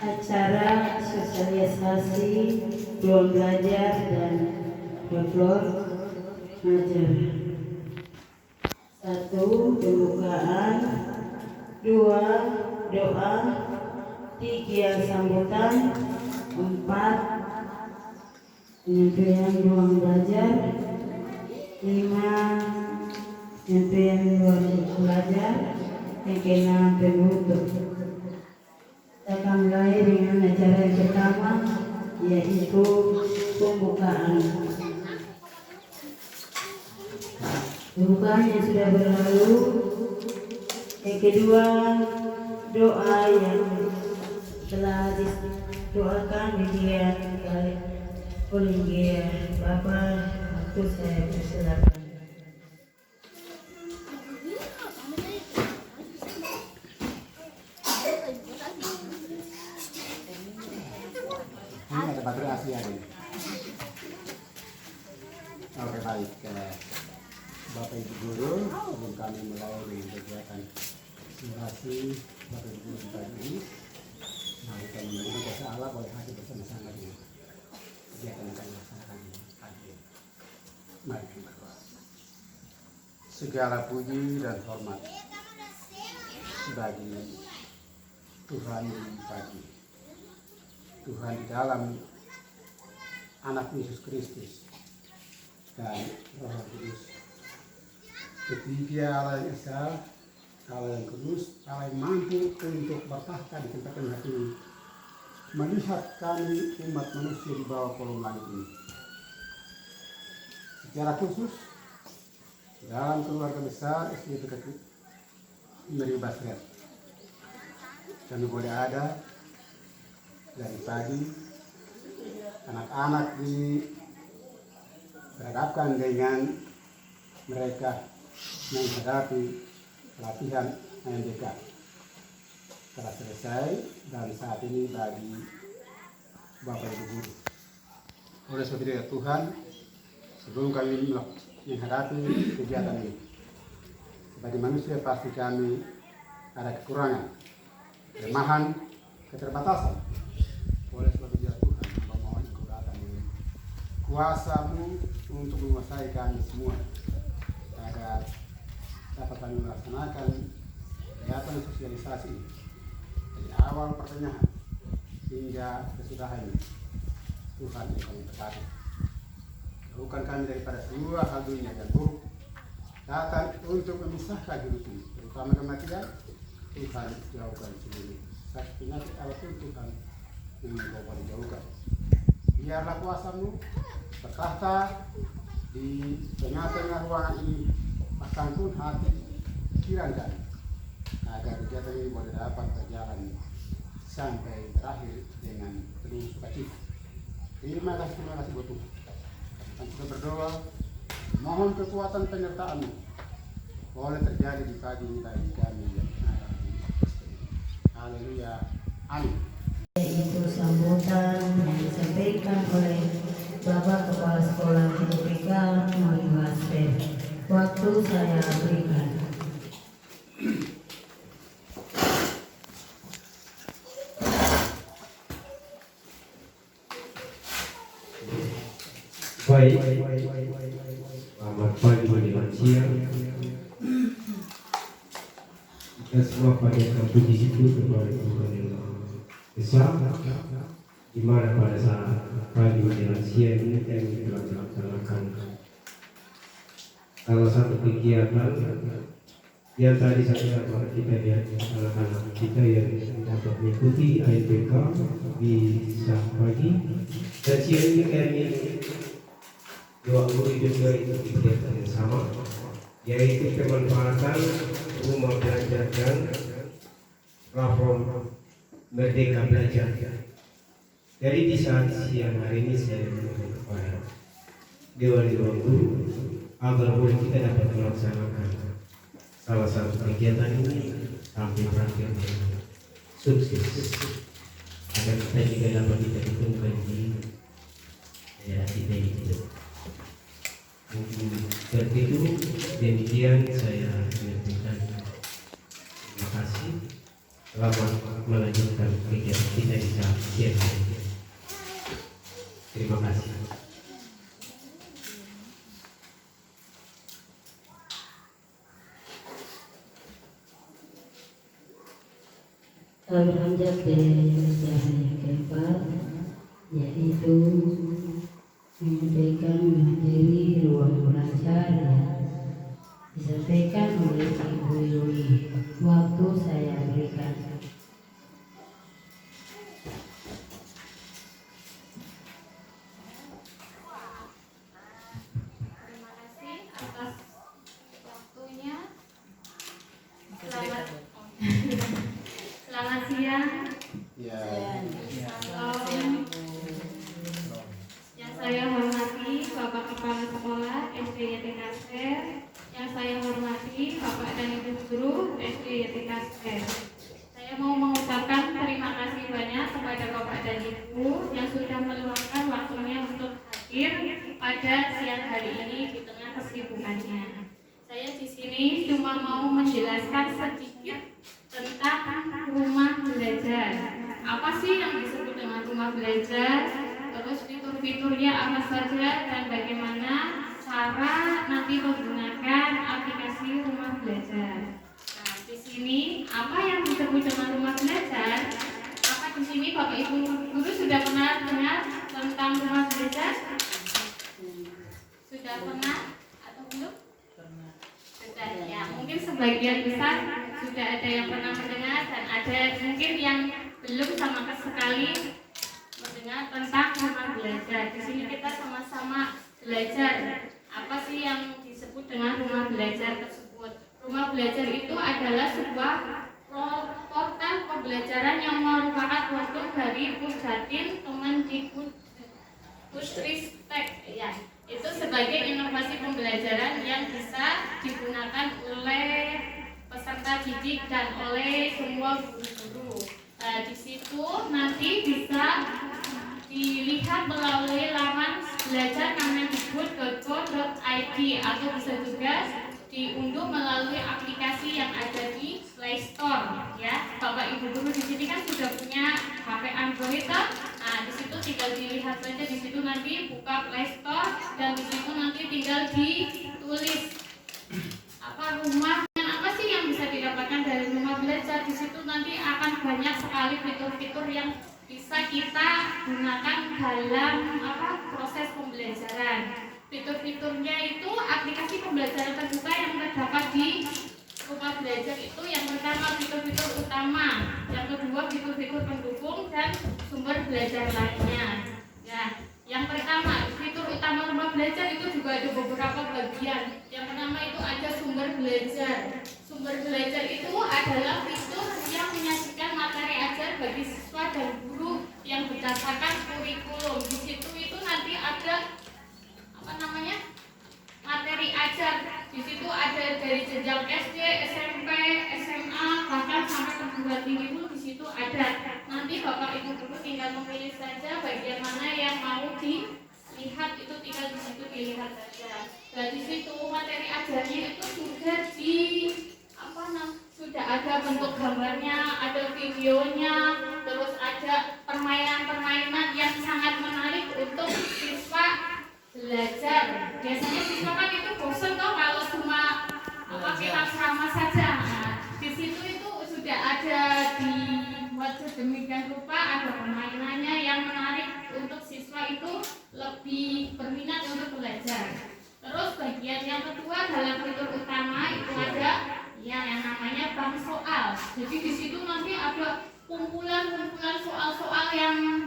Acara sosialisasi ruang belajar dan dapur ngajar. 1. Pembukaan. 2. Doa. 3. Sambutan. 4. Penyampaian ruang belajar. 5. Penyampaian ruang belajar. Yang ke-6 penutup. Kita akan mulai dengan acara yang pertama, yaitu pembukaan. Pembukaan yang sudah berlalu. Yang kedua, doa yang telah didoakan oleh Bapak. Waktu saya persilakan. Ini ada baterai asli ada. Oke, baik. Bapak Ibu Guru, sebelum kami mulai dengan kegiatan simulasi Bapak Ibu Guru pagi ini, mari kita menggunakan bahasa Allah boleh hadir bersama-sama di kegiatan yang kami laksanakan pagi ini. Mari kita berdoa. Segala puji dan hormat bagi Tuhan yang pagi. Tuhan di dalam anak Yesus Kristus dan Roh Kudus. Ketiga Allah yang esa, Allah yang kudus, Allah yang mampu untuk bertahta di tempat yang hati ini. Melihat kami umat manusia di bawah kolong langit ini. Secara khusus dalam keluarga besar SDPKK Meri Basret. Kami boleh ada dari pagi anak-anak diberhadapkan dengan mereka menghadapi pelatihan MDK telah selesai dan saat ini bagi Bapak Ibu Guru. Oleh sebab itu Tuhan, sebelum kami menghadapi kegiatan ini, sebagai manusia pasti kami ada kekurangan, kelemahan, keterbatasan. Oleh sebab itu Tuhan, memohon Engkau datang dengan kuasa-Mu untuk menguasai kami semua, agar dapat kami melaksanakan kegiatan sosialisasi dari awal pertengahan hingga kesudahan ini. Tuhan yang kami berkati, jauhkan kami daripada semua hal dunia dan buruk, datang untuk memisahkan hidup ini, terutama kematian. Tuhan jauhkan seluruh sakit penyakit apapun Tuhan yang Engkau dijauhkan. Biarlah kuasa-Mu bertahta di tengah-tengah ruangan ini, pasangkan hati pikiran kami, agar kegiatan ini boleh dapat berjalan sampai berakhir dengan penuh sukacita. Terima kasih buat Tuhan. Dan kita berdoa, mohon kekuatan penyertaan-Mu boleh terjadi di pagi ini bagi kami yang ada di SDPKK. Haleluya. Amin. Yaitu sambutan yang disampaikan oleh Bapak Kepala Sekolah SDPK Meri Basret. Waktu saya berikan. Baik, selamat pagi menjelang siang. Kita semua panjatkan puji syukur kepada Tuhan yang besar, di mana pada saat pagi menjelang siang ini kami telah melaksanakan salah satu kegiatan yang tadi sama kita lihat anak-anak kita yang dapat mengikuti AIPK di saat pagi, dan siang ini kami dua guru juga itu kegiatan yang sama, yaitu pemanfaatan rumah belajar dan platform Merdeka Belajar. Jadi di saat siang hari ini saya meminta kepada Dewan Guru agar boleh kita dapat melaksanakan salah satu kegiatan ini sampai berakhir dengan sukses, agar kita juga dapat ditemukan di daerah kita itu. Mungkin seperti itu, demikian saya menyampaikan terima kasih. selamat melanjutkan kegiatan kita di siang hari ini. Terima kasih. Beranjak dari usaha yang keempat, yaitu menyampaikan materi ruang belajar yang disampaikan oleh Ibu Yuli. Waktu saya berikan. Terima kasih atas waktunya. Selamat Selamat siang. Ya, Salam. Yang saya hormati Bapak Kepala Sekolah SD YTK Ser. Yang saya hormati Bapak dan Ibu Guru SD YTK Ser. Saya mau mengucapkan terima kasih banyak kepada Bapak dan Ibu yang sudah meluangkan waktunya untuk hadir pada siang hari ini di tengah kesibukannya. Saya di sini cuma mau menjelaskan sedikit tentang rumah belajar. Apa sih yang disebut dengan rumah belajar? Terus fitur-fiturnya apa saja dan bagaimana cara nanti menggunakan aplikasi rumah belajar. Nah, di sini apa yang disebut dengan rumah belajar? Apa di sini Bapak Ibu guru sudah pernah dengar tentang rumah belajar? Sudah pernah atau belum? Sudah ya, mungkin sebagian besar sudah ada yang pernah mendengar dan ada mungkin yang belum sama sekali mendengar tentang rumah belajar. Di sini kita sama-sama belajar apa sih yang disebut dengan rumah belajar tersebut. Rumah belajar itu adalah sebuah portal pembelajaran yang merupakan produk dari Pusdatin Kemendikbudristek ya. Itu sebagai inovasi pembelajaran yang bisa digunakan oleh peserta didik dan oleh semua guru-guru. Di situ nanti bisa dilihat melalui laman belajar.kemendikbud.go.id atau bisa juga diunduh melalui aplikasi yang ada di Play Store ya. Bapak Ibu guru di sini kan sudah punya HP Android kan? Nah, di situ tinggal dilihat saja, di situ nanti buka Play Store dan di situ nanti tinggal ditulis apa rumah dan apa sih yang bisa didapatkan dari rumah belajar. Di situ nanti akan banyak sekali fitur-fitur yang bisa kita gunakan dalam proses pembelajaran. Fitur-fiturnya itu aplikasi pembelajaran terbuka yang terdapat di rumah belajar itu yang pertama fitur-fitur utama, yang kedua fitur-fitur pendukung dan sumber belajar lainnya. Ya, yang pertama fitur utama rumah belajar itu juga ada beberapa bagian. Yang pertama itu ada sumber belajar. Sumber belajar itu adalah fitur yang menyajikan materi ajar bagi siswa dan guru yang berdasarkan kurikulum. Di situ itu nanti ada materi ajar. Di situ ada dari jenjang SD, SMP, SMA, bahkan sampai perguruan tinggi pun di situ ada. Nanti Bapak Ibu guru tinggal memilih saja bagian mana yang mau dilihat, itu tinggal di situ dilihat saja. Dan di situ materi ajarnya itu sudah ada bentuk gambarnya, ada videonya, terus ada permainan-permainan yang sangat menarik untuk siswa belajar. Biasanya siswa kan itu bosan toh kalau cuma kita sama saja. Nah, di situ itu sudah ada dibuat sedemikian rupa, ada permainannya yang menarik untuk siswa itu lebih berminat untuk belajar. Terus bagian yang kedua dalam fitur utama itu ada yang namanya bank soal. Jadi di situ nanti ada kumpulan soal-soal yang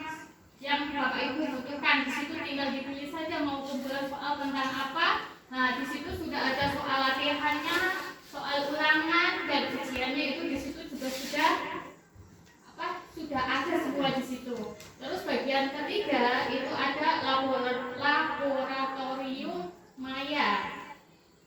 Bapak Ibu butuhkan. Di situ tinggal dipilih saja mau kumpulan soal tentang apa. Nah, di situ sudah ada soal latihannya, soal ulangan dan ujiannya itu di situ juga sudah ada semua di situ. Terus bagian ketiga itu ada laboratorium maya.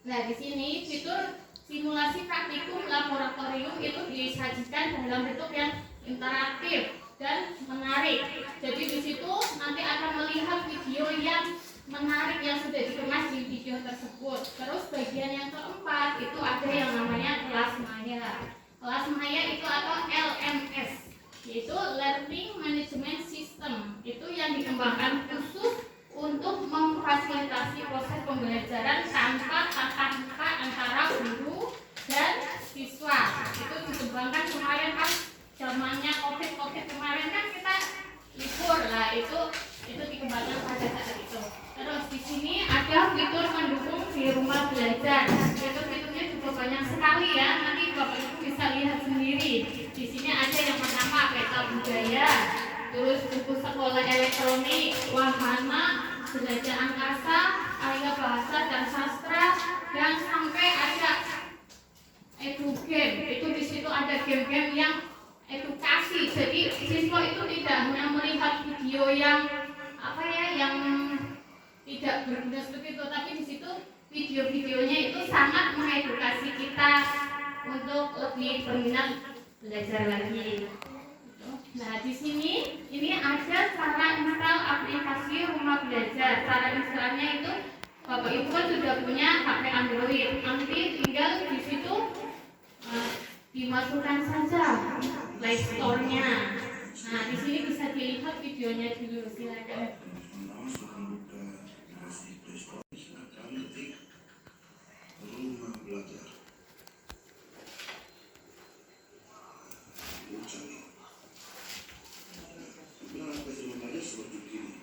Nah, di sini fitur simulasi praktikum laboratorium itu disajikan dalam bentuk yang interaktif dan menarik. Jadi di situ nanti akan melihat video yang menarik yang sudah dikemas di video tersebut. Terus bagian yang keempat itu ada yang namanya kelas maya. kelas maya itu atau LMS, yaitu Learning Management System. Itu yang dikembangkan khusus untuk memfasilitasi proses pembelajaran tanpa tatap muka antara guru dan siswa. Itu dikembangkan kemarin kan zamannya COVID kemarin kan kita libur lah, itu dikembangkan pada saat itu. Terus di sini ada fitur mendukung di rumah belajar. Fitur-fiturnya juga banyak sekali ya. Nanti Bapak Ibu bisa lihat sendiri. Di sini ada yang pertama peta budaya, terus buku sekolah elektronik, wahana, belajar angkasa, area bahasa dan sastra, dan sampai ada edu game. Itu di situ ada game-game yang edukasi. Jadi siswa itu tidak hanya melihat video yang yang tidak berguna seperti itu, tapi di situ video-videonya itu sangat mengedukasi kita untuk lebih berminat belajar lagi. Nah, di sini ini ada cara install aplikasi rumah belajar. Cara instalnya itu Bapak Ibu kan sudah punya HP Android. Nanti tinggal di situ dimasukkan saja Play Store-nya. Nah, di sini bisa dilihat videonya dulu, silakan. Rumah belajar. Seperti ini.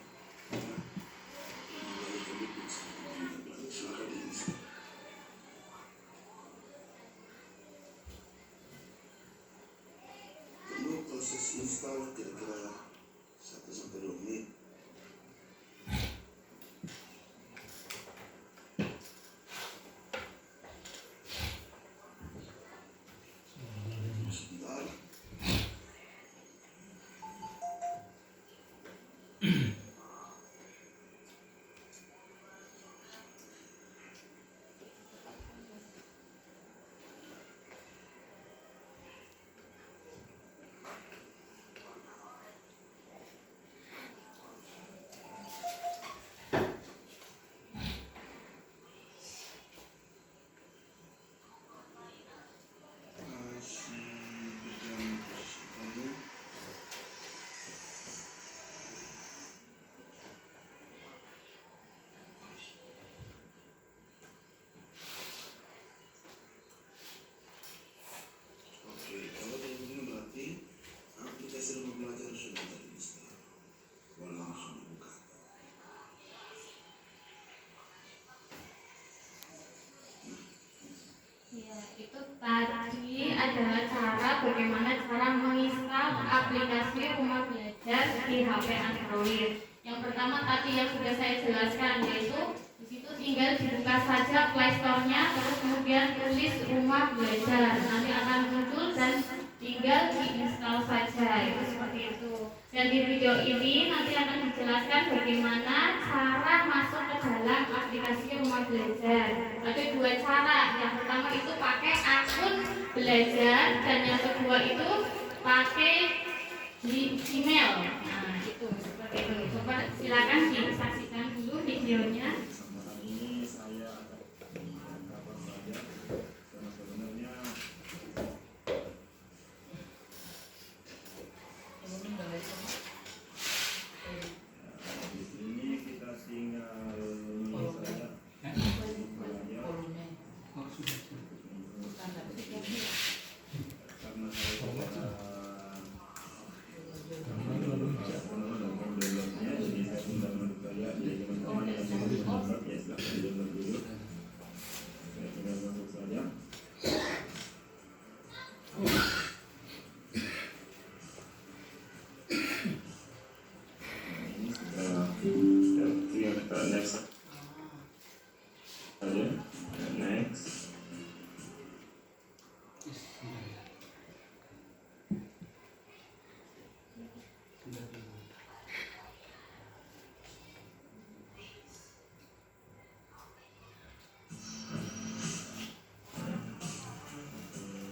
Untuk proses install kira-kira 1-2 menit. Itu tadi adalah cara bagaimana cara menginstal aplikasi rumah belajar di HP Android. Yang pertama tadi yang sudah saya jelaskan, yaitu di situ tinggal dibuka saja Play Store-nya, terus kemudian tulis rumah belajar, nanti akan muncul dan tinggal diinstal saja. Itu seperti itu. Dan di video ini nanti akan dijelaskan bagaimana cara masuk ke dalam aplikasi rumah belajar. Ada 2 cara. Yang pertama itu pakai akun belajar, dan yang kedua itu pakai Gmail. Nah, itu seperti itu. Coba silakan disaksikan dulu videonya. Ini saya akan apa saja, karena sebenarnya di sini kita tinggal ini saja. Karena jadi saya tinggal menurut saya, jadi teman-teman yang mau ya silahkan download dulu. Saya tinggal masuk saja. Ini sudah tinggal kita next saja, next.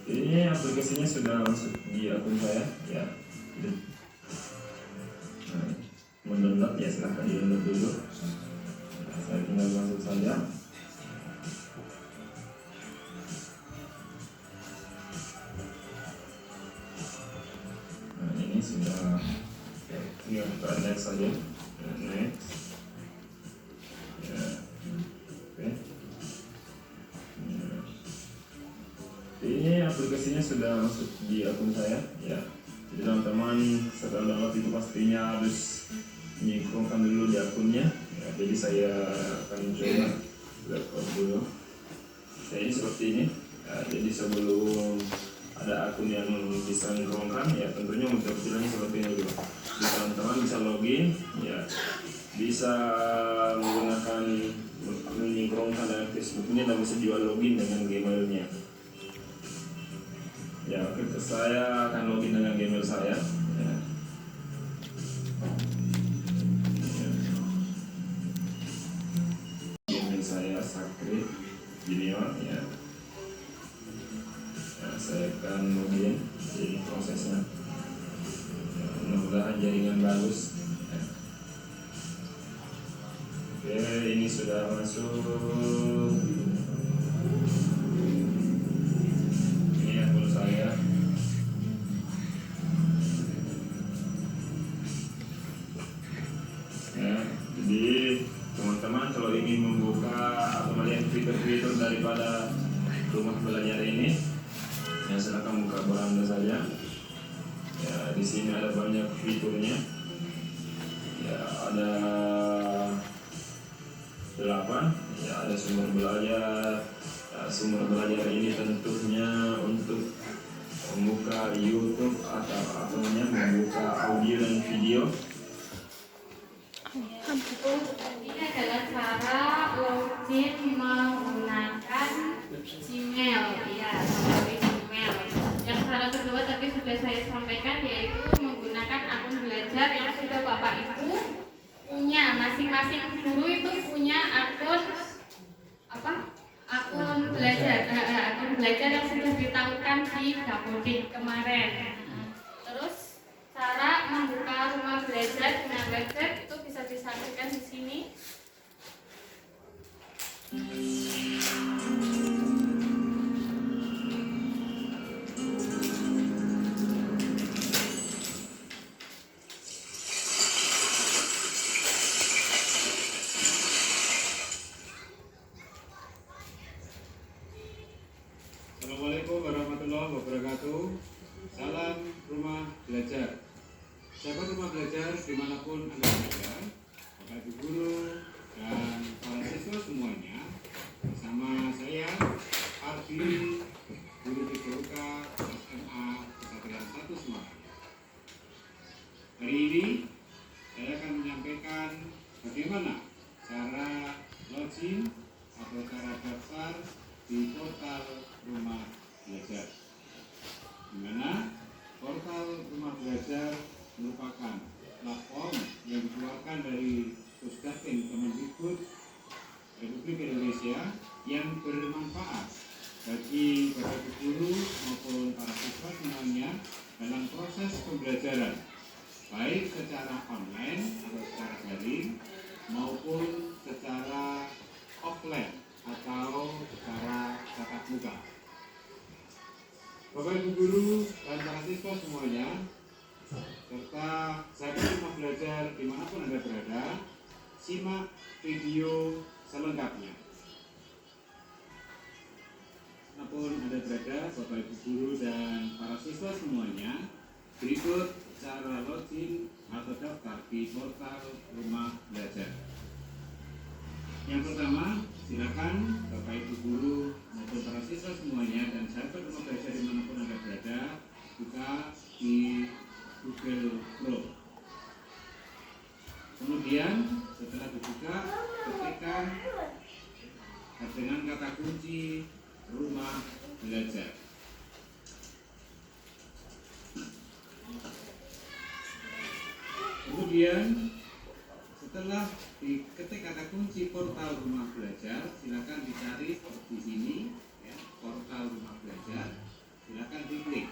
Ini aplikasinya sudah masuk di akun saya, ya. Nah, mendownload ya silahkan di-download dulu. Saya tinggal masuk saja. next saja. Next. Ya. Oke. Ya. Ini aplikasinya sudah masuk di akun saya, ya. Jadi teman-teman setelah download itu pastinya harus menyinkronkan dulu di akunnya. Ya, jadi saya akan coba lihat dulu. Ya, ini seperti ini. Ya, jadi sebelum ada akun yang bisa menyinkronkan, ya tentunya untuk tampilannya seperti ini dulu. Jadi teman-teman bisa login, ya bisa menggunakan menyinkronkan dengan Facebooknya dan bisa juga login dengan Gmailnya. Ya, oke, saya akan login dengan Gmail saya. Ya. Gmail saya Sakri Junior, ya. Ya, saya akan login. Ini prosesnya. Ya, mudah-mudahan jaringan bagus. Ya. Oke, ini sudah masuk. Saya ya, jadi teman-teman kalau ingin membuka atau melihat fitur-fitur daripada rumah belajar ini, ya silakan buka beranda saja. Ya, di sini ada banyak fiturnya. Ya, ada 8. Ya, ada sumber belajar. Ya, sumber belajar ini tentunya untuk membuka YouTube atau membuka audio dan video. Ini adalah cara login menggunakan Gmail, ya, melalui Gmail. Yang cara kedua tadi sudah saya sampaikan, yaitu menggunakan akun belajar yang sudah Bapak Ibu punya. Masing-masing guru itu punya akun akun belajar yang sudah ditahukan di Dapodik kemarin. Terus cara membuka rumah belajar dengan website itu bisa disaksikan di sini. Assalamualaikum warahmatullahi wabarakatuh. Salam rumah belajar. Sahabat rumah belajar dimanapun Anda berada, Bapak Ibu guru dan para siswa semuanya, bersama saya Ardi, guru PJUK SMA Kesatuan 1 Semarang. Hari ini saya akan menyampaikan bagaimana cara login atau cara daftar di portal rumah belajar, di mana portal rumah belajar merupakan platform yang dikeluarkan dari Pusdatin Kemendikbud Republik Indonesia yang bermanfaat bagi para guru maupun para siswa semuanya dalam proses pembelajaran, baik secara online atau secara daring maupun secara offline atau secara tatap muka. Bapak Ibu guru dan para siswa semuanya, serta sahabat rumah belajar dimanapun Anda berada, simak video selengkapnya. Dimanapun Anda berada, Bapak Ibu guru dan para siswa semuanya, berikut cara login atau daftar di portal rumah belajar. Yang pertama, silakan Bapak Ibu guru maupun para siswa semuanya dan sahabat rumah belajar dimanapun Anda berada, buka di Google Chrome. Kemudian setelah dibuka, ketikkan dengan kata kunci rumah belajar. Kemudian setelah diketik kata kunci portal rumah belajar, silakan dicari di sini, ya, portal rumah belajar. Silakan diklik.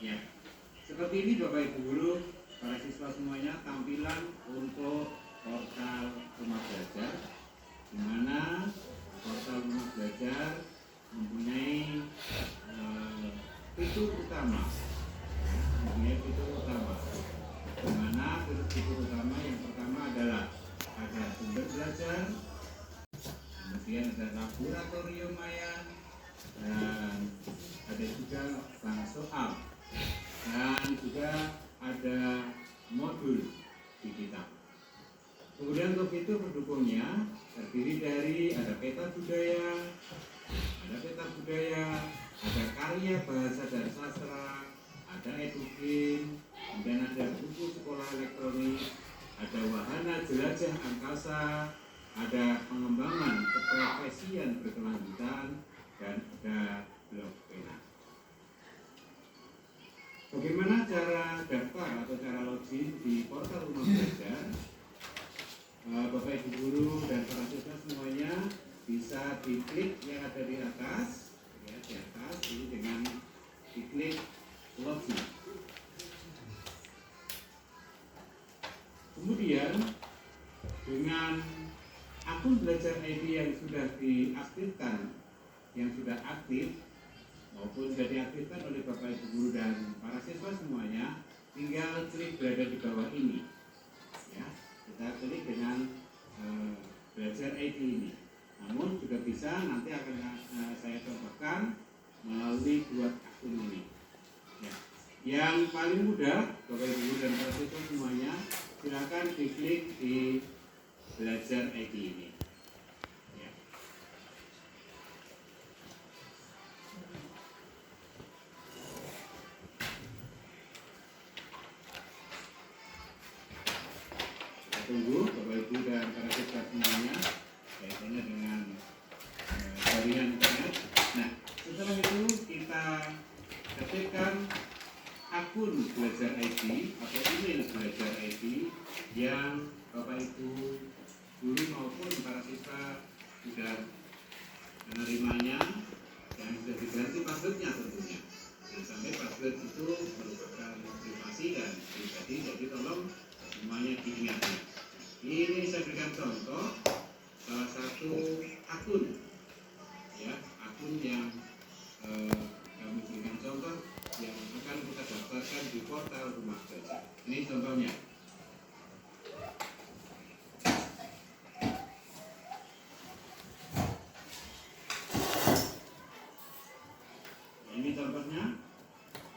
Ya, seperti ini Bapak Ibu guru, para siswa semuanya, tampilan untuk portal rumah belajar, di mana portal rumah belajar mempunyai fitur utama, belajar, kemudian ada laboratorium maya, dan ada juga bank soal, dan juga ada modul digital. Kemudian untuk itu pendukungnya terdiri dari ada peta budaya, ada karya bahasa dan sastra, ada edugame, kemudian ada buku sekolah elektronik, ada wahana jelajah angkasa, ada pengembangan keprofesian berkelanjutan, dan ada blog pena. Bagaimana cara daftar atau cara login di portal Rumah Belajar? Bapak Ibu guru dan para siswa semuanya bisa diklik yang ada di atas, ya, di atas ini dengan diklik login. Kemudian dengan akun Belajar ID yang sudah diaktifkan, yang sudah aktif maupun sudah diaktifkan oleh Bapak Ibu guru dan para siswa semuanya, tinggal klik berada di bawah ini. Ya, kita klik dengan Belajar ID ini. Namun juga bisa nanti akan saya contohkan melalui dua akun ini. Ya. Yang paling mudah Bapak Ibu guru dan para siswa semuanya, silakan diklik di Belajar ID ini. Ya. Kita tunggu Bapak Ibu dan para siswa semuanya kaitannya dengan jaringan internet. Nah, setelah itu kita ketikkan akun Belajar ID atau email Belajar ID yang Bapak Ibu guru maupun para siswa sudah menerimanya dan sudah diganti passwordnya tentunya. Dan sampai password itu merupakan privasi dan pribadi, jadi tolong semuanya diingat. Ini saya berikan contoh salah satu akun, ya, akun yang kami berikan contoh yang akan kita daftarkan di portal Rumah Belajar. Ini contohnya. Ini contohnya,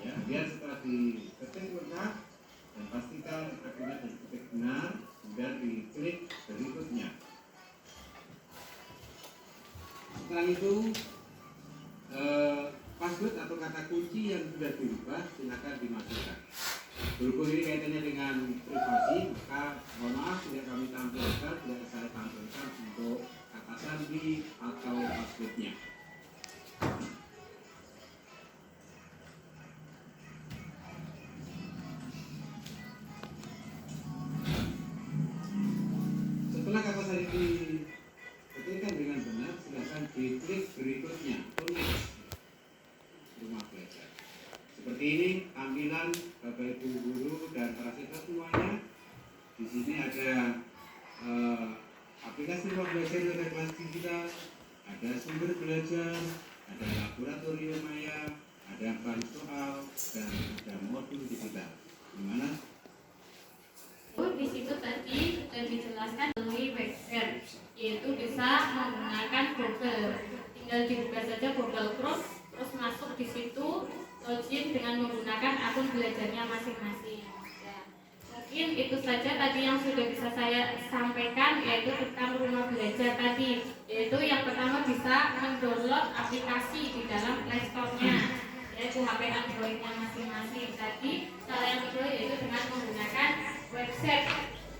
ya, biar setelah diketik lengkap dan pastikan akunnya diketik benar, kemudian diklik berikutnya. Setelah itu password atau kata kunci yang sudah dirubah silakan dimasukkan. Berhubung ini kaitannya dengan privasi, maka mohon maaf tidak kami tampilkan, tidak saya tampilkan untuk kata sandi atau passwordnya. Setelah kata sandi diketikkan dengan benar, silakan diklik berikutnya, tulis Rumah Belajar. Seperti ini tampilan Bapak Ibu guru dan para siswa semuanya. Di sini ada aplikasi Rumah Belajar pada kelas digital, ada sumber belajar, ada laboratorium maya, ada bank soal, dan ada modul digital. Gimana? Di situ tadi sudah dijelaskan melalui website, yaitu bisa menggunakan Google. Tinggal dibuka saja Google Chrome, terus masuk di situ, login dengan menggunakan akun belajarnya masing-masing. Ya. Mungkin itu saja tadi yang sudah bisa saya sampaikan, yaitu tentang Rumah Belajar tadi. Yaitu yang pertama bisa mendownload aplikasi di dalam Play Store-nya, yaitu HP Android-nya masing-masing. Tadi cara yang kedua yaitu dengan menggunakan website,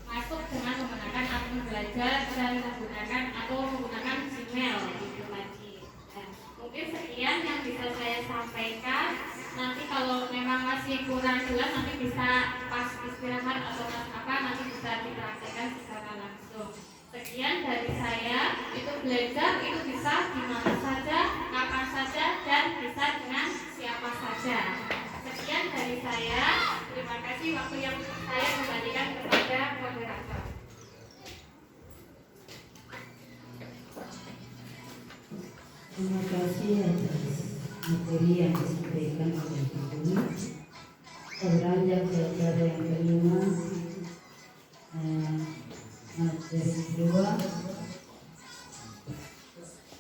masuk dengan menggunakan akun belajar dan menggunakan atau menggunakan Gmail gitu tadi. Nah, mungkin sekian yang bisa saya sampaikan. Nanti kalau memang masih kurang jelas nanti bisa pas istirahat atau pas apa nanti bisa dipraktekkan secara langsung. Sekian dari saya. Itu belajar itu bisa di mana saja, kapan saja, dan bisa dengan siapa saja. Sekian dari saya. Terima kasih waktu yang saya kembalikan kepada moderator. Terima kasih atas materi yang disampaikan oleh Ibu. Beranjak belajar yang kelima, materi Kedua,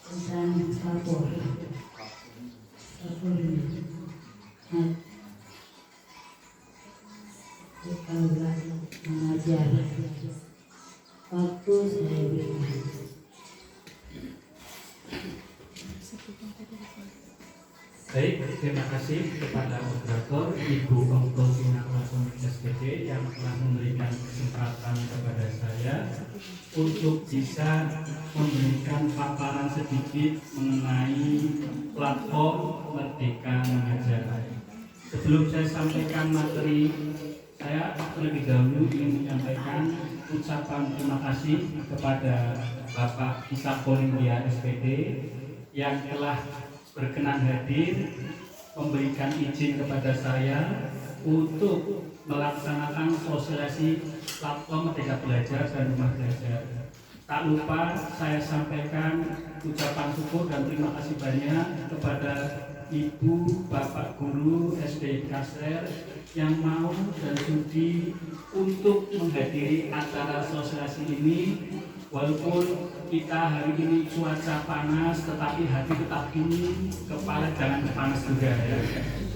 tentang lapor ini. Nah, kita mengajar waktu saya berikan. Baik, terima kasih kepada moderator Ibu Ongko Pinaklasem SPD yang telah memberikan kesempatan kepada saya untuk bisa memberikan paparan sedikit mengenai platform Merdeka Mengajar. Sebelum saya sampaikan materi, saya terlebih dahulu ingin menyampaikan ucapan terima kasih kepada Bapak Isa Polindia SPD yang telah berkenan hadir memberikan izin kepada saya untuk melaksanakan sosialisasi platform Merdeka Belajar dan Rumah Belajar. Tak lupa saya sampaikan ucapan syukur dan terima kasih banyak kepada Ibu, Bapak Guru SD Kasrer yang mau dan sudi untuk menghadiri acara sosialisasi ini. Walaupun kita hari ini cuaca panas, tetapi hati tetap dingin, kepala jangan panas juga ya.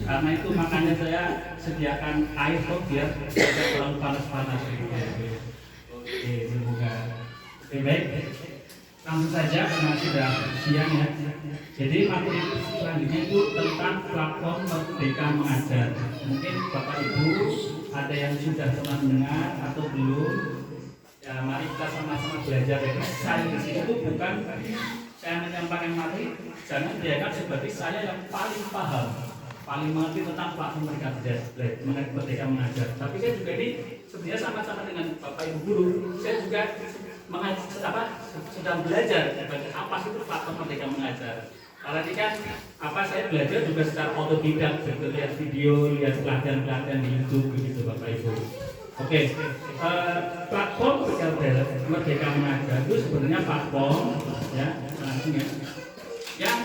Karena itu makanya saya sediakan air kok biar tidak terlalu panas-panas. Oke, semoga. Oke, baik. Langsung saja karena sudah siang ya. Jadi materi selanjutnya itu tentang platform Merdeka Mengajar. Mungkin Bapak Ibu ada yang sudah pernah mendengar atau belum? Ya, mari kita sama-sama belajar. Saya di sini itu bukan saya menyampaikan materi, jangan dianggap sebagai saya yang paling paham, paling mengerti tentang platform Merdeka Mengajar. Tapi saya juga ini sebenarnya sama-sama dengan Bapak Ibu guru. Saya juga sedang belajar apa sih itu platform Merdeka Mengajar. Karena ini kan saya belajar juga secara otodidak, lihat video, lihat pelatihan-pelatihan di YouTube begitu Bapak Ibu. Oke, platform Merdeka Mengajar itu sebenarnya platform ya, yang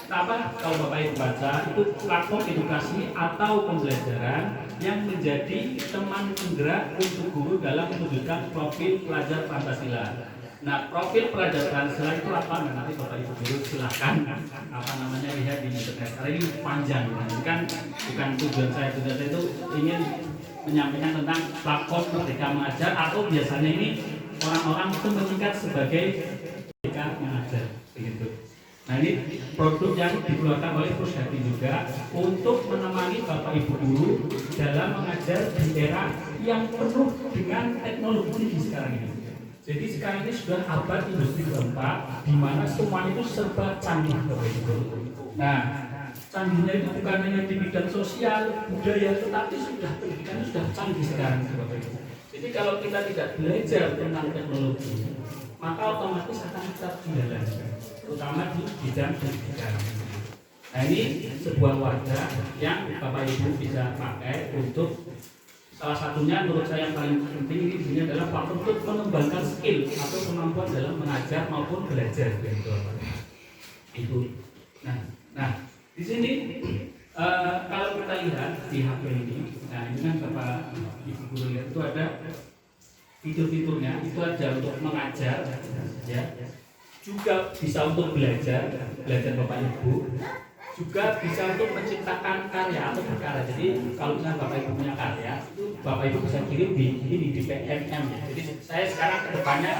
kalau Bapak Ibu baca itu platform edukasi atau pembelajaran yang menjadi teman penggerak untuk guru dalam mewujudkan profil pelajar Pancasila. Nah, profil pelajar Pancasila itu apa? Nah, nanti Bapak Ibu guru silahkan lihat di internet. Karena ini panjang, ini kan bukan tujuan saya itu ingin menyampaikan tentang platform Merdeka Mengajar atau biasanya ini orang-orang itu menyingkat sebagai Merdeka Mengajar begitu. Nah, ini produk yang dikeluarkan oleh Pusdati juga untuk menemani Bapak Ibu guru dalam mengajar di era yang penuh dengan teknologi sekarang ini. Jadi sekarang ini sudah abad industri keempat di mana semuanya itu serba canggih Bapak Ibu guru. Nah, canggihnya itu bukan hanya di bidang sosial, budaya, tetapi pendidikan sudah canggih sekarang Bapak Ibu. Jadi kalau kita tidak belajar tentang teknologi, maka otomatis akan kita ketinggalan, terutama di bidang pendidikan. Nah, ini sebuah wadah yang Bapak Ibu bisa pakai untuk salah satunya menurut saya yang paling penting ini di sini adalah platform untuk mengembangkan skill atau kemampuan dalam mengajar maupun belajar gitu. Itu. Nah, di sini kalau kita lihat di HP ini, nah ini kan Bapak Ibu guru lihat itu ada fitur-fiturnya, itu ada untuk mengajar, ya, juga bisa untuk belajar Bapak Ibu, juga bisa untuk menciptakan karya atau berkarya. Jadi kalau misalnya Bapak Ibu punya karya, itu Bapak Ibu bisa kirim di PMM. Jadi saya sekarang kedepannya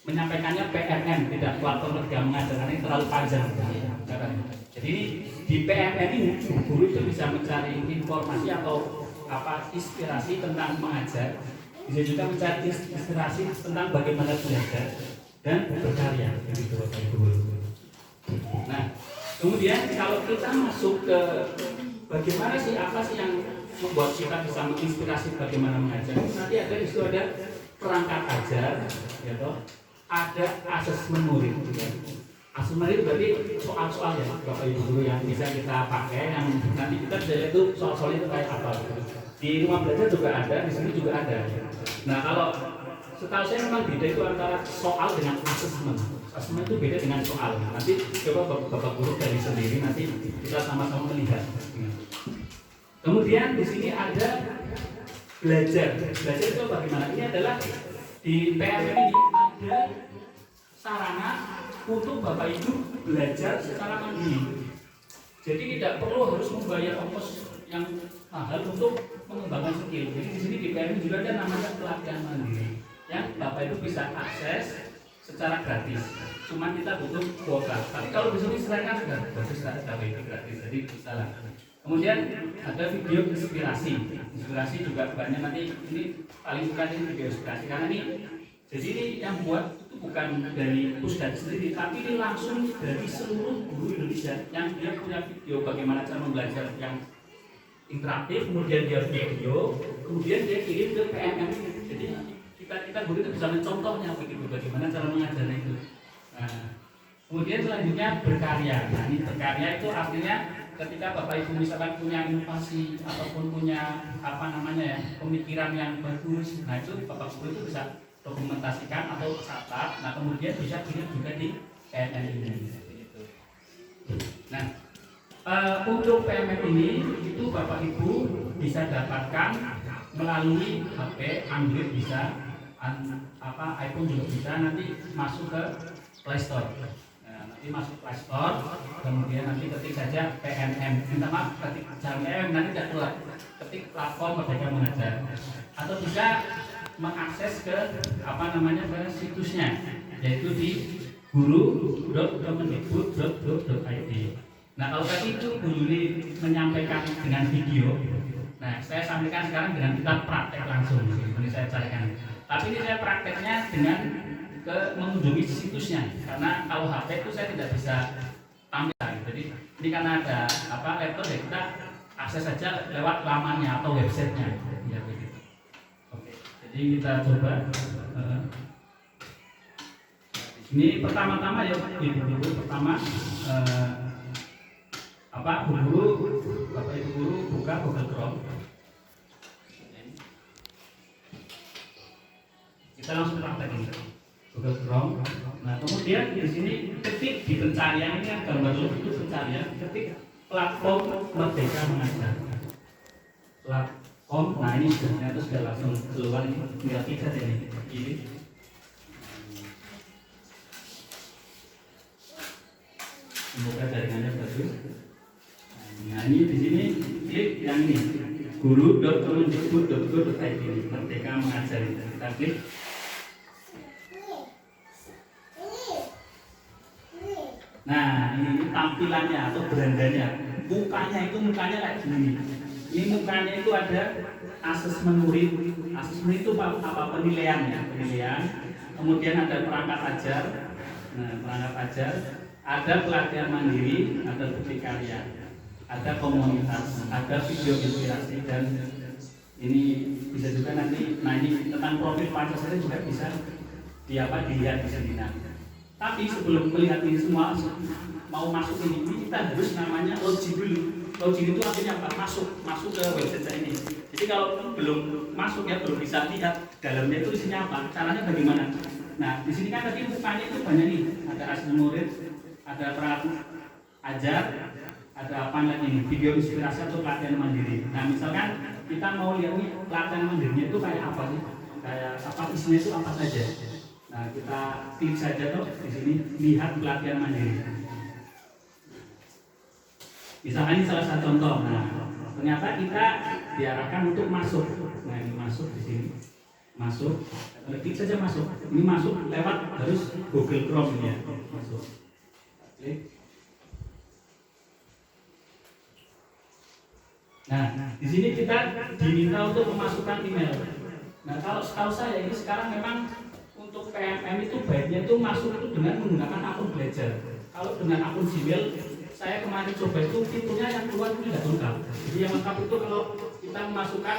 menyampaikannya PMM, tidak platform Merdeka Mengajar karena ini terlalu panjang. Jadi di PMM ini guru itu bisa mencari informasi atau inspirasi tentang mengajar, bisa juga mencari inspirasi tentang bagaimana belajar dan berkarya begitu Bapak Ibu. Nah, kemudian kalau kita masuk ke bagaimana sih apa sih yang membuat kita bisa menginspirasi bagaimana mengajar, nanti ada di situ ada perangkat ajar, ya toh, ada asesmen murid. Ya. Asesmen itu berarti soal-soal ya Bapak Ibu guru yang bisa kita pakai, yang nanti kita bisa lihat itu soal-soal itu kayak apa gitu. Di rumah belajar juga ada, di sini juga ada. Nah, kalau setahu saya memang beda itu antara soal dengan asesmen. Asesmen itu beda dengan soal. Nanti coba Bapak guru dari sendiri, nanti kita sama-sama melihat. Kemudian di sini ada belajar. Belajar itu bagaimana? Ini adalah di PM ini ada sarana untuk Bapak Ibu belajar secara mandiri. Jadi tidak perlu harus membayar ongkos yang mahal untuk mengembangkan skill. Jadi di sini di PMI juga ada namanya pelatihan mandiri yang Bapak Ibu bisa akses secara gratis. Cuma kita butuh kuota. Tapi kalau di sini selain sudah bagus Bapak Ibu gratis, jadi bisa lah. Kemudian ada video inspirasi. Inspirasi juga banyak, nanti ini paling suka ini video inspirasi karena ini jadi ini yang buat itu bukan dari Pusdad sendiri, tapi ini langsung dari seluruh guru Indonesia yang dia punya video bagaimana cara belajar yang interaktif, kemudian dia video, kemudian dia kirim ke PMM. Jadi kita guru itu bisa mencontohnya begitu bagaimana cara mengajarnya itu. Nah, kemudian selanjutnya berkarya. Nah, ini berkarya itu artinya ketika Bapak Ibu misalkan punya inovasi ataupun punya pemikiran yang bagus, nah itu Bapak Ibu itu bisa dokumentasikan atau catat, nah kemudian bisa kirim juga di PMM ini. Nah, untuk PMM ini itu Bapak Ibu bisa dapatkan melalui HP Android bisa, iPhone juga bisa, nanti masuk ke Play Store. Nah, nanti masuk Play Store, kemudian nanti ketik saja PMM, minta maaf ketik PMM, nanti tidak keluar, ketik platform Merdeka Mengajar, atau bisa mengakses ke ke situsnya, yaitu di guru.kemendikbud.go.id. Nah, kalau tadi itu Bu Yuli menyampaikan dengan video, nah saya sampaikan sekarang dengan kita praktek langsung, ini saya carikan. Tapi ini saya prakteknya dengan mengunjungi situsnya, karena kalau HP itu saya tidak bisa tampil. Jadi ini karena ada laptop ya kita akses saja lewat lamannya atau websitenya. Ya, begitu. Oke, jadi kita coba. Ini pertama-tama ya Ibu pertama Bapak Ibu guru buka Google Chrome. Kita langsung praktek ini Google Chrome. Nah kemudian di sini ketik di pencarian ini gambar itu pencarian, ketik platform Merdeka Mengajar. Platform, nah ini sudah langsung keluar, ini tinggal klik saja ini. Semoga jaringannya bagus. Nah ini di sini klik yang ini guru.kemendikbud.go.id Merdeka Mengajar. Kita klik. Nah ini tampilannya atau berandanya, mukanya kayak gini. Ini mukanya itu ada asesmen murid. Asesmen itu apa? Penilaian. Kemudian ada perangkat ajar. Nah perangkat ajar. Ada pelatihan mandiri, ada bukti karya, ada komunitas, ada video inspirasi, dan ini bisa juga nanti, nah ini tentang profil Pancasila juga bisa dilihat di sini. Tapi sebelum melihat ini semua, mau masuk ini kita harus namanya login dulu. Login itu artinya apa? Masuk ke website saya ini. Jadi kalau belum masuk ya belum bisa lihat dalamnya itu isinya apa, caranya bagaimana. Nah di sini kan tadi mukanya itu banyak nih, ada asli murid, ada perangkat ajar, ada apa lagi nih, video inspirasi atau pelatihan mandiri. Nah misalkan kita mau lihat nih pelatihan mandirinya itu kayak apa sih, kayak apa isinya itu apa saja. Nah kita klik saja tuh di sini, lihat pelatihan mandiri. Misalkan ini salah satu contoh. Nah ternyata kita diarahkan untuk masuk. Nah ini masuk di sini, masuk, klik saja masuk. Ini masuk lewat harus Google Chrome ya, masuk. Nah, di sini kita diminta untuk memasukkan email. Nah, kalau setahu saya ini sekarang memang untuk PMM itu baiknya itu masuk itu dengan menggunakan akun belajar. Kalau dengan akun Gmail, saya kemarin coba itu fiturnya yang keluar itu tidak lengkap. Jadi yang lengkap itu kalau kita memasukkan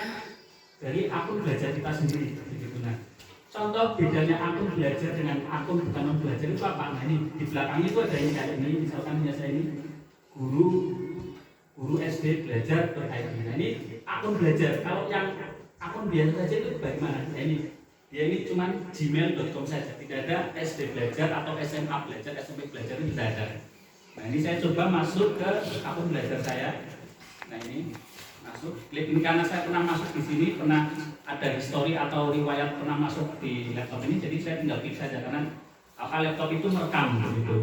dari akun belajar kita sendiri. Begitu. Nah, contoh bedanya akun belajar dengan akun bukan non belajar itu apa? Nah ini di belakangnya itu ada ini kayak ini, misalkan saya ini guru SD belajar .id. Nah ini akun belajar. Kalau yang akun biasa saja itu bagaimana? Nah ini dia ini cuma gmail.com saja, tidak ada SD belajar atau SMA belajar, SMP belajar itu tidak ada. Nah ini saya coba masuk ke akun belajar saya. Nah ini masuk klik ini karena saya pernah masuk di sini, pernah ada history atau riwayat pernah masuk di laptop ini, jadi saya tinggal klik saja karena laptop itu merekam gitu.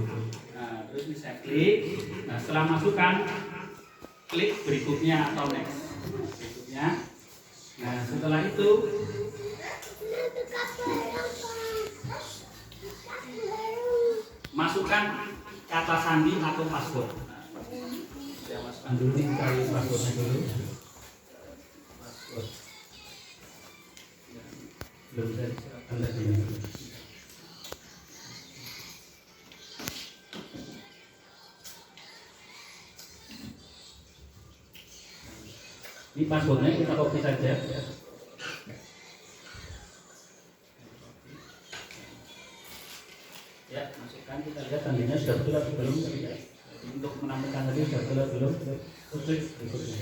Nah, terus ini saya klik. Nah, setelah masukkan klik berikutnya atau next berikutnya. Nah, setelah itu masukkan kata sandi atau password. Saya masukkan dulu nih, cari passwordnya dulu. Password. Belum saya tanda sini. Ini passwordnya kita copy saja. Ya, masukkan, kita lihat tandanya sudah betul atau belum. Untuk menampilkan tadi sudah betul atau belum. Klik berikutnya.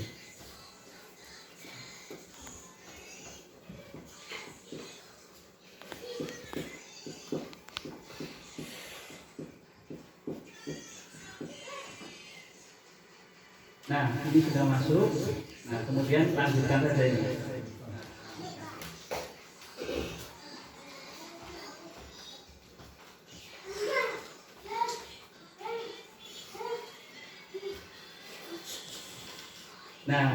Nah, ini sudah masuk. Nah, kemudian lanjutkan saja ini. Nah,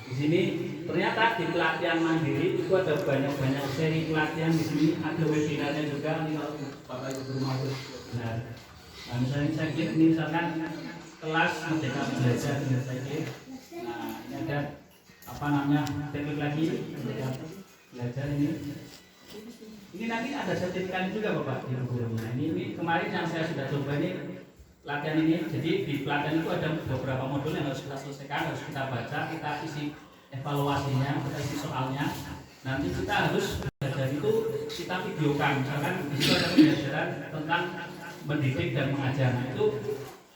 di sini ternyata di pelatihan mandiri itu ada banyak seri pelatihan di sini, ada webinarnya juga. Ini kalau Bapak Ibu rumah itu benar. Nah, misalnya saya klik ini misalkan kelas Merdeka Belajar dengan saya klik. Nah, ini ada apa namanya? Klik lagi Merdeka Belajar ini. Ini nanti ada sertifikat juga Bapak Ibu guru. Nah, ini kemarin yang saya sudah coba ini latihan ini. Jadi di pelatihan itu ada beberapa modul yang harus kita selesaikan, harus kita baca, kita isi evaluasinya, kita isi soalnya. Nanti kita harus belajar itu kita videokan. Misalkan di situ ada pembelajaran tentang mendidik dan mengajar. Nah, itu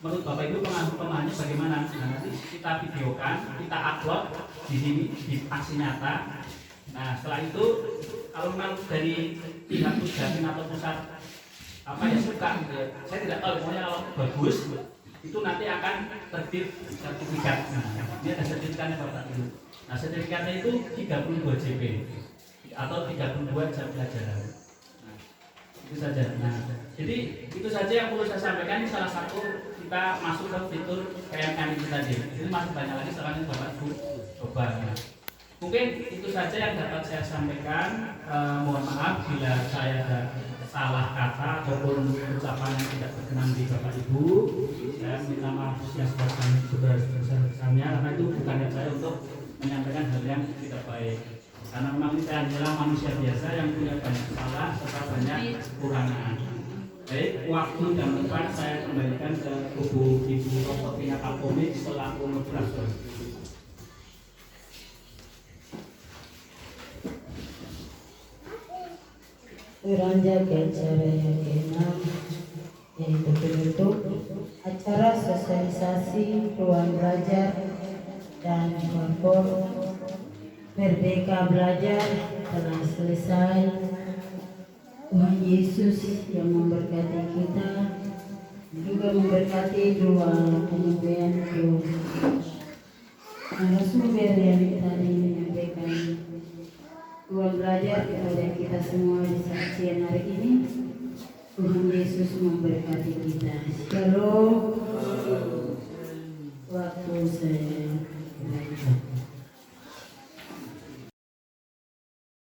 menurut Bapak Ibu pemahamannya bagaimana? Nah, nanti kita videokan, kita upload di sini di aksi nyata. Nah, setelah itu kalau memang dari pihak pusdakin atau pusat apa ya suka gitu ya, saya tidak tahu, pokoknya kalau bagus itu nanti akan terbit sertifikat. Nah, ini ada sertifikatnya Bapak Ibu. Nah, sertifikatnya itu 32 JP atau 32 jam pelajaran. Nah, itu saja. Nah, jadi itu saja yang perlu saya sampaikan. Ini salah satu kita masuk ke fitur PMK itu tadi. Ini masih banyak lagi, sekarang Bapak Ibu coba. Nah, mungkin itu saja yang dapat saya sampaikan. Mohon maaf bila saya ada salah kata ataupun ucapan yang tidak berkenan di Bapak Ibu. Saya minta maaf yang sebesar-besarnya karena itu bukannya saya untuk menyampaikan hal yang tidak baik. Karena memang saya adalah manusia biasa yang punya banyak salah serta banyak kekurangan. Baik, waktu dan tempat saya kembalikan ke kubu Ibu Dr. Tina Kapomik selaku moderator. Beranjak acara yang keenam, yaitu penutup acara sosialisasi ruang belajar dan kelompok Merdeka Belajar telah selesai. Tuhan Yesus yang memberkati kita juga memberkati dua penyampaian itu. Narasumber yang tadi menyampaikan ruang belajar kepada kita semua di saksian hari ini. Tuhan Yesus memberkati kita. Shalom.